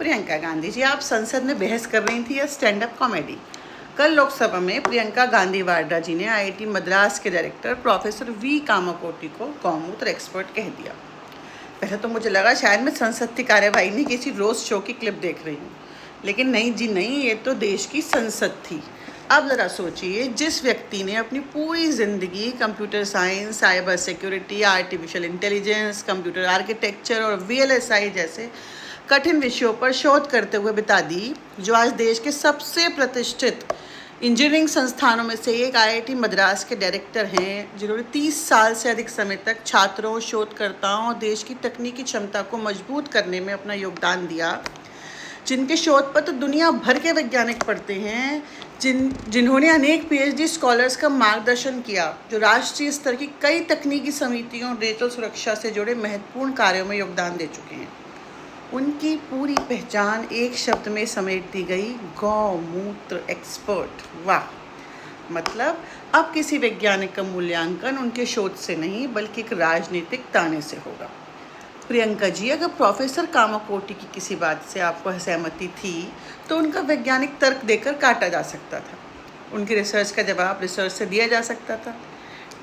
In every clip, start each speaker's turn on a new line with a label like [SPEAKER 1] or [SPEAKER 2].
[SPEAKER 1] प्रियंका गांधी जी आप संसद में बहस कर रही थी या स्टैंड अप कॉमेडी। कल लोकसभा में प्रियंका गांधी वाड्रा जी ने आईआईटी मद्रास के डायरेक्टर प्रोफेसर वी कामाकोटी को गौमूत्र एक्सपर्ट कह दिया। पहले तो मुझे लगा शायद मैं संसद की कार्यवाही नहीं किसी रोज शो की क्लिप देख रही हूँ, लेकिन नहीं जी नहीं, ये तो देश की संसद थी। अब ज़रा सोचिए, जिस व्यक्ति ने अपनी पूरी ज़िंदगी computer science, cyber security, artificial intelligence, computer architecture और वीएलएसआई जैसे कठिन विषयों पर शोध करते हुए बिता दी, जो आज देश के सबसे प्रतिष्ठित इंजीनियरिंग संस्थानों में से एक आईआईटी मद्रास के डायरेक्टर हैं, जिन्होंने 30 साल से अधिक समय तक छात्रों, शोधकर्ताओं और देश की तकनीकी क्षमता को मजबूत करने में अपना योगदान दिया, जिनके शोध पत्र दुनिया भर के वैज्ञानिक पढ़ते हैं, जिन्होंने अनेक पीएचडी स्कॉलर्स का मार्गदर्शन किया, जो राष्ट्रीय स्तर की कई तकनीकी समितियों और डिजिटल सुरक्षा से जुड़े महत्वपूर्ण कार्यों में योगदान दे चुके हैं। उनकी पूरी पहचान एक शब्द में समेट दी गई, गौमूत्र एक्सपर्ट। वाह! मतलब अब किसी वैज्ञानिक का मूल्यांकन उनके शोध से नहीं बल्कि एक राजनीतिक ताने से होगा। प्रियंका जी, अगर प्रोफेसर कामाकोटी की किसी बात से आपको असहमति थी तो उनका वैज्ञानिक तर्क देकर काटा जा सकता था। उनकी रिसर्च का जवाब रिसर्च से दिया जा सकता था,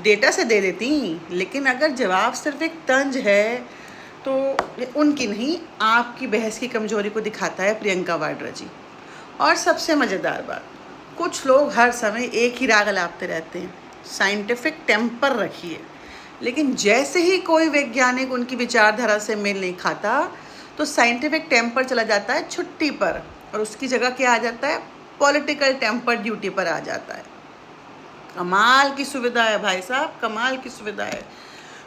[SPEAKER 1] डेटा से दे देती, लेकिन अगर जवाब सिर्फ एक तंज है तो उनकी नहीं, आपकी बहस की कमजोरी को दिखाता है प्रियंका वाड्रा जी। और सबसे मज़ेदार बात, कुछ लोग हर समय एक ही राग अलापते रहते हैं, साइंटिफिक टेम्पर रखिए, लेकिन जैसे ही कोई वैज्ञानिक उनकी विचारधारा से मेल नहीं खाता तो साइंटिफिक टेम्पर चला जाता है छुट्टी पर, और उसकी जगह क्या आ जाता है? पॉलिटिकल टेम्पर ड्यूटी पर आ जाता है। कमाल की सुविधा है भाई साहब, कमाल की सुविधा है।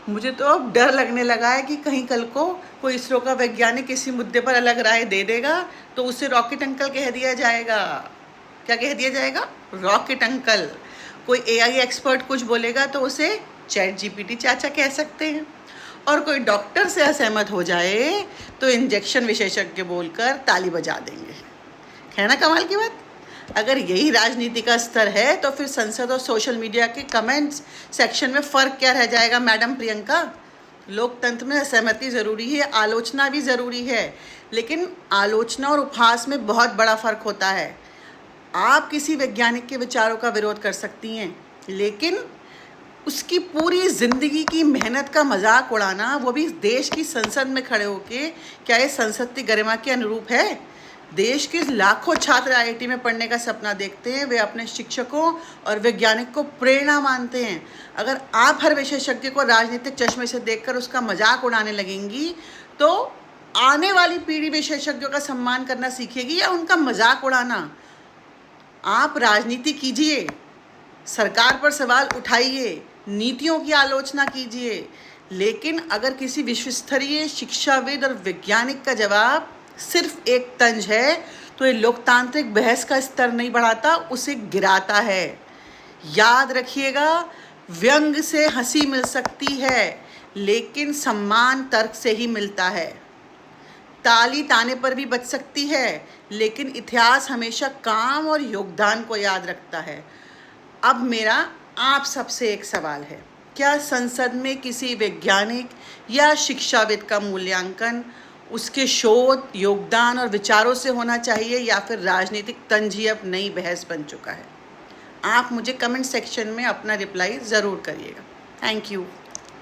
[SPEAKER 1] मुझे तो अब डर लगने लगा है कि कहीं कल को कोई इसरो का वैज्ञानिक किसी मुद्दे पर अलग राय दे देगा तो उसे रॉकेट अंकल कह दिया जाएगा। क्या कह दिया जाएगा? Rocket uncle. कोई एआई एक्सपर्ट कुछ बोलेगा तो उसे चैट जीपीटी चाचा कह सकते हैं, और कोई डॉक्टर से असहमत हो जाए तो इंजेक्शन विशेषज्ञ बोलकर ताली बजा देंगे। है ना कमाल की बात? अगर यही राजनीति का स्तर है तो फिर संसद और सोशल मीडिया के कमेंट्स सेक्शन में फ़र्क क्या रह जाएगा मैडम प्रियंका? लोकतंत्र में असहमति ज़रूरी है, आलोचना भी ज़रूरी है, लेकिन आलोचना और उपहास में बहुत बड़ा फ़र्क होता है। आप किसी वैज्ञानिक के विचारों का विरोध कर सकती हैं, लेकिन उसकी पूरी ज़िंदगी की मेहनत का मजाक उड़ाना, वो भी देश की संसद में खड़े होके, क्या ये संसद की गरिमा के अनुरूप है? देश के लाखों छात्र आईआईटी में पढ़ने का सपना देखते हैं, वे अपने शिक्षकों और वैज्ञानिक को प्रेरणा मानते हैं। अगर आप हर विशेषज्ञ को राजनीतिक चश्मे से देखकर उसका मजाक उड़ाने लगेंगी तो आने वाली पीढ़ी विशेषज्ञों का सम्मान करना सीखेगी या उनका मजाक उड़ाना? आप राजनीति कीजिए, सरकार पर सवाल उठाइए, नीतियों की आलोचना कीजिए, लेकिन अगर किसी विश्वस्तरीय शिक्षाविद और वैज्ञानिक का जवाब सिर्फ एक तंज है तो ये लोकतांत्रिक बहस का स्तर नहीं बढ़ाता, उसे गिराता है। याद रखिएगा, व्यंग से हंसी मिल सकती है लेकिन सम्मान तर्क से ही मिलता है। ताली ताने पर भी बच सकती है, लेकिन इतिहास हमेशा काम और योगदान को याद रखता है। अब मेरा आप सबसे एक सवाल है, क्या संसद में किसी वैज्ञानिक या शिक्षाविद का मूल्यांकन उसके शोध, योगदान और विचारों से होना चाहिए, या फिर राजनीतिक तंज ही अब नई बहस बन चुका है? आप मुझे कमेंट सेक्शन में अपना रिप्लाई ज़रूर करिएगा। Thank you.